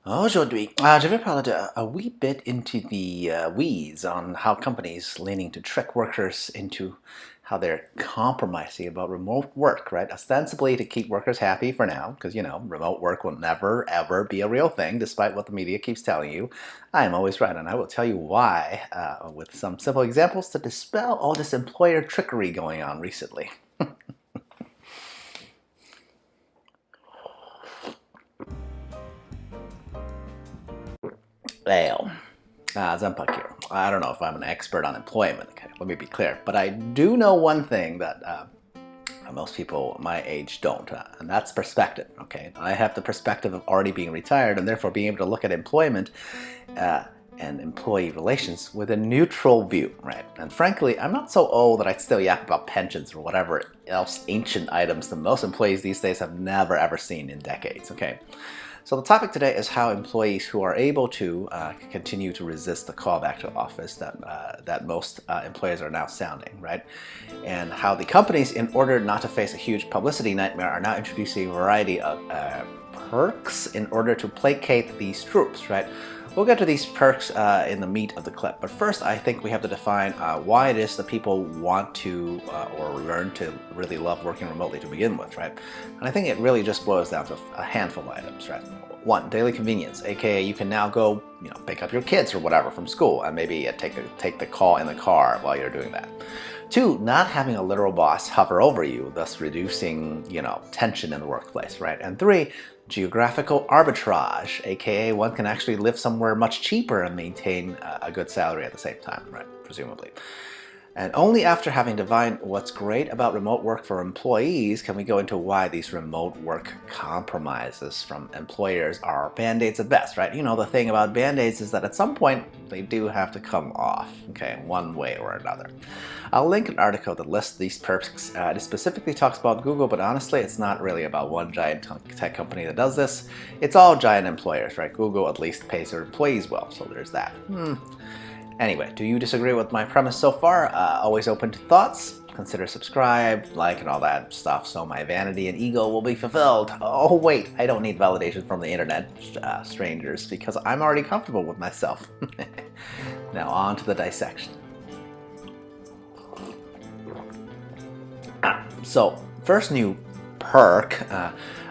Aujourd'hui, je vais parler a wee bit into the weeds on how companies leaning to trick workers into how they're compromising about remote work, right? Ostensibly to keep workers happy for now, because, remote work will never, ever be a real thing, despite what the media keeps telling you. I am always right, and I will tell you why with some simple examples to dispel all this employer trickery going on recently. Well, XenPuck here. I don't know if I'm an expert on employment, okay, let me be clear, but I do know one thing that most people my age don't, and that's perspective, okay? I have the perspective of already being retired and therefore being able to look at employment uh, and employee relations with a neutral view, right? And frankly, I'm not so old that I still yap about pensions or whatever else ancient items that most employees these days have never ever seen in decades, okay? So the topic today is how employees who are able to continue to resist the call back to office that most employers are now sounding, right? And how the companies, in order not to face a huge publicity nightmare, are now introducing a variety of perks in order to placate these troops, right? We'll get to these perks in the meat of the clip, but first I think we have to define why it is that people want to or learn to really love working remotely to begin with, right? And I think it really just boils down to a handful of items, right? One, daily convenience, aka you can now go, pick up your kids or whatever from school and maybe take the call in the car while you're doing that. Two, not having a literal boss hover over you, thus reducing, tension in the workplace, right? And three, geographical arbitrage, aka one can actually live somewhere much cheaper and maintain a good salary at the same time, right? Presumably. And only after having defined what's great about remote work for employees can we go into why these remote work compromises from employers are band-aids at best, right? The thing about band-aids is that at some point they do have to come off, okay, one way or another. I'll link an article that lists these perks. It specifically talks about Google, but honestly, it's not really about one giant tech company that does this. It's all giant employers, right? Google at least pays their employees well, so there's that. Anyway, do you disagree with my premise so far? Always open to thoughts. Consider subscribe, like, and all that stuff so my vanity and ego will be fulfilled. Oh wait, I don't need validation from the internet, strangers, because I'm already comfortable with myself. Now on to the dissection. So, first new perk.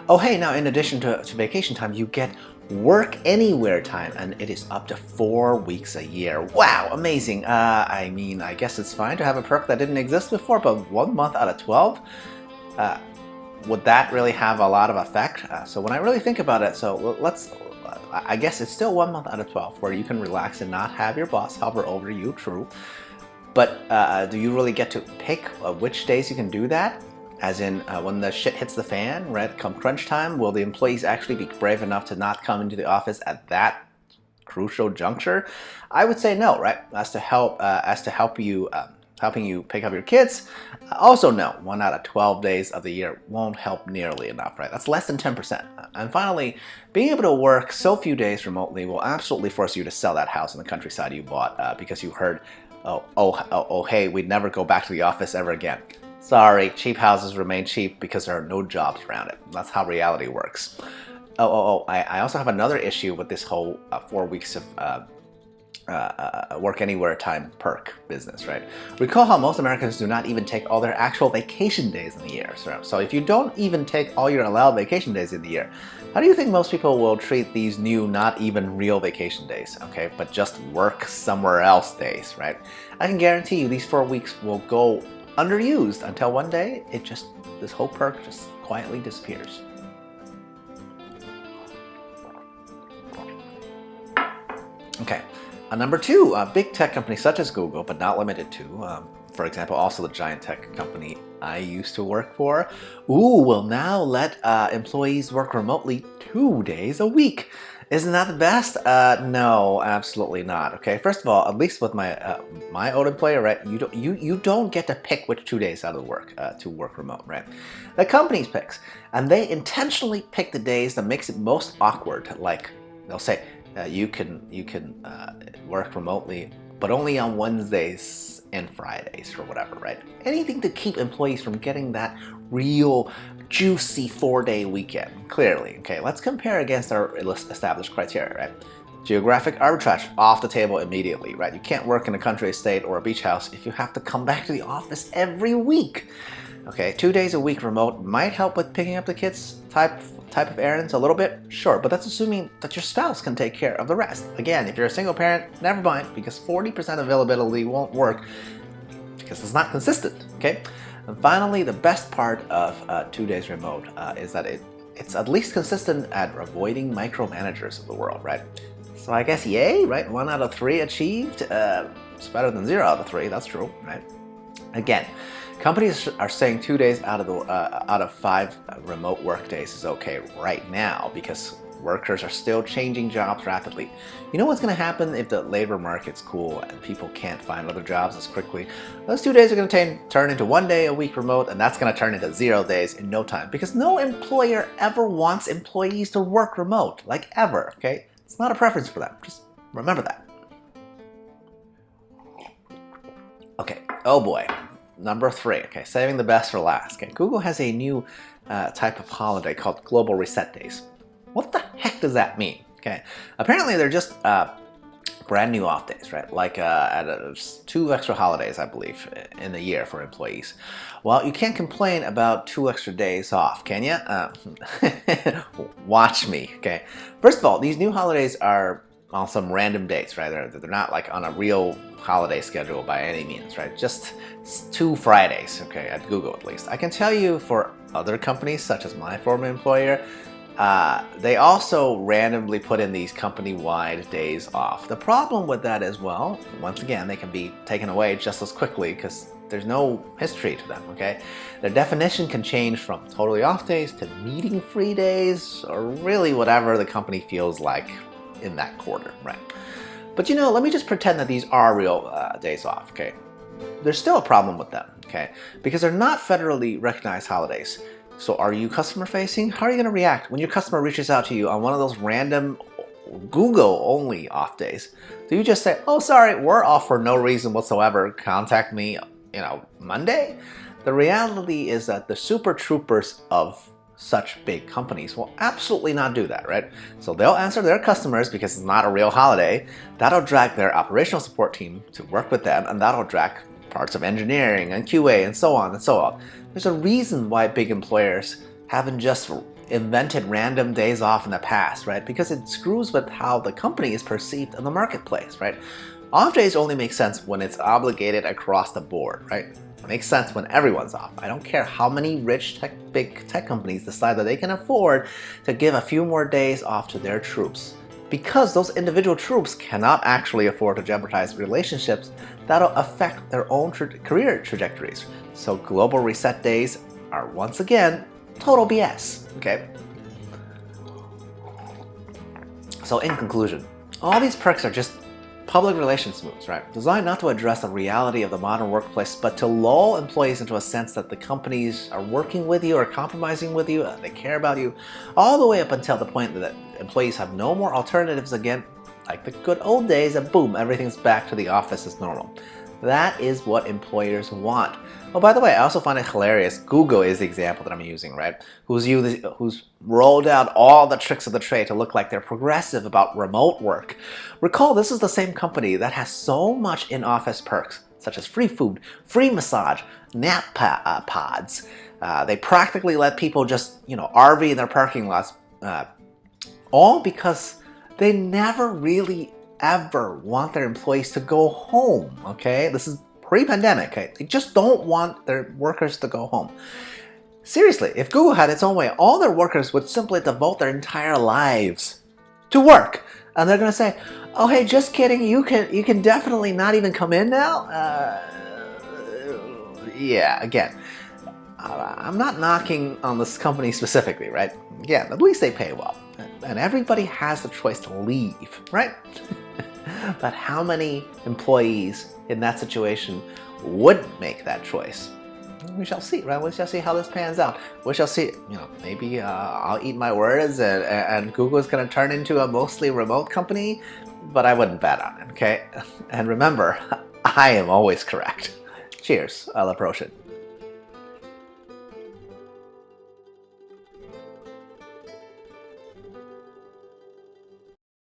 Oh hey, now in addition to vacation time, you get work anywhere time, and it is up to 4 weeks a year. Wow, amazing. I guess it's fine to have a perk that didn't exist before, but 1 month out of 12? Would that really have a lot of effect? So when I really think about it, I guess it's still 1 month out of 12 where you can relax and not have your boss hover over you, true. But do you really get to pick which days you can do that? As in, when the shit hits the fan, right, come crunch time, will the employees actually be brave enough to not come into the office at that crucial juncture? I would say no, right? As to helping you pick up your kids. Also no, 1 out of 12 days of the year won't help nearly enough, right? That's less than 10%. And finally, being able to work so few days remotely will absolutely force you to sell that house in the countryside you bought because you heard, hey, we'd never go back to the office ever again. Sorry, cheap houses remain cheap because there are no jobs around it. That's how reality works. I also have another issue with this whole 4 weeks of work anywhere time perk business, right? Recall how most Americans do not even take all their actual vacation days in the year. So if you don't even take all your allowed vacation days in the year, how do you think most people will treat these new, not even real vacation days, okay, but just work somewhere else days, right? I can guarantee you these 4 weeks will go underused until one day this whole perk just quietly disappears. Okay, number two, big tech companies such as Google, but not limited to, for example, also the giant tech company I used to work for, will now let employees work remotely 2 days a week. Isn't that the best? No, absolutely not. Okay, first of all, at least with my old employer, right? You don't get to pick which 2 days out of work to work remote, right? The company picks, and they intentionally pick the days that makes it most awkward. Like they'll say you can work remotely but only on Wednesdays and Fridays or whatever, right? Anything to keep employees from getting that real juicy 4-day weekend, clearly. Okay, let's compare against our established criteria, right? Geographic arbitrage, off the table immediately, right? You can't work in a country estate or a beach house if you have to come back to the office every week. Okay, 2 days a week remote might help with picking up the kids type of errands a little bit, sure, but that's assuming that your spouse can take care of the rest. Again, if you're a single parent, never mind, because 40% availability won't work because it's not consistent, okay? And finally, the best part of 2 days remote is that it's at least consistent at avoiding micromanagers of the world, right? So I guess yay, right? 1 out of 3 achieved. It's better than 0 out of 3, that's true, right? Again, companies are saying 2 days out of 5 remote work days is okay right now because workers are still changing jobs rapidly. You know what's going to happen if the labor market's cool and people can't find other jobs as quickly? Those 2 days are going to turn into 1 day a week remote, and that's going to turn into 0 days in no time because no employer ever wants employees to work remote, like ever, okay? It's not a preference for them. Just remember that. Okay, oh boy. Number 3, okay, saving the best for last. Okay, Google has a new type of holiday called Global Reset Days. What the heck does that mean? Okay, apparently they're just brand new off days, right? Like 2 extra holidays, I believe, in the year for employees. Well, you can't complain about 2 extra days off, can you? Watch me, okay? First of all, these new holidays are on some random dates, right? They're not like on a real holiday schedule by any means, right? Just 2 Fridays, okay, at Google at least. I can tell you for other companies, such as my former employer, they also randomly put in these company-wide days off. The problem with that is, well, once again, they can be taken away just as quickly because there's no history to them, okay? Their definition can change from totally off days to meeting-free days, or really whatever the company feels like in that quarter, right? But you know, let me just pretend that these are real days off, okay? There's still a problem with them, okay? Because they're not federally recognized holidays. So are you customer facing? How are you going to react when your customer reaches out to you on one of those random Google only off days? Do you just say, oh, sorry, we're off for no reason whatsoever, contact me, Monday? The reality is that the super troopers of such big companies will absolutely not do that, right? So they'll answer their customers because it's not a real holiday. That'll drag their operational support team to work with them, and that'll drag parts of engineering and QA and so on and so on. There's a reason why big employers haven't just invented random days off in the past, right? Because it screws with how the company is perceived in the marketplace, right? Off days only make sense when it's obligated across the board, right? It makes sense when everyone's off. I don't care how many big tech companies decide that they can afford to give a few more days off to their troops, because those individual troops cannot actually afford to jeopardize relationships that'll affect their own career trajectories. So global reset days are, once again, total BS, okay? So in conclusion, all these perks are just public relations moves, right? Designed not to address the reality of the modern workplace, but to lull employees into a sense that the companies are working with you or compromising with you, they care about you, all the way up until the point that employees have no more alternatives again, like the good old days, and boom, everything's back to the office as normal. That is what employers want. Oh, by the way, I also find it hilarious. Google is the example that I'm using, right? Who's rolled out all the tricks of the trade to look like they're progressive about remote work. Recall, this is the same company that has so much in-office perks, such as free food, free massage, nap pods. They practically let people just, RV in their parking lots, all because they never really ever want their employees to go home, okay? This is pre-pandemic, okay? They just don't want their workers to go home. Seriously, if Google had its own way, all their workers would simply devote their entire lives to work. And they're gonna say, oh, hey, just kidding, you can definitely not even come in now? Yeah, again, I'm not knocking on this company specifically, right? Yeah, at least they pay well. And everybody has the choice to leave, right? But how many employees in that situation would make that choice? we shall see, right? We shall see how this pans out. We shall see, maybe I'll eat my words and Google's going to turn into a mostly remote company, but I wouldn't bet on it, okay? And remember, I am always correct. Cheers, à la prochaine.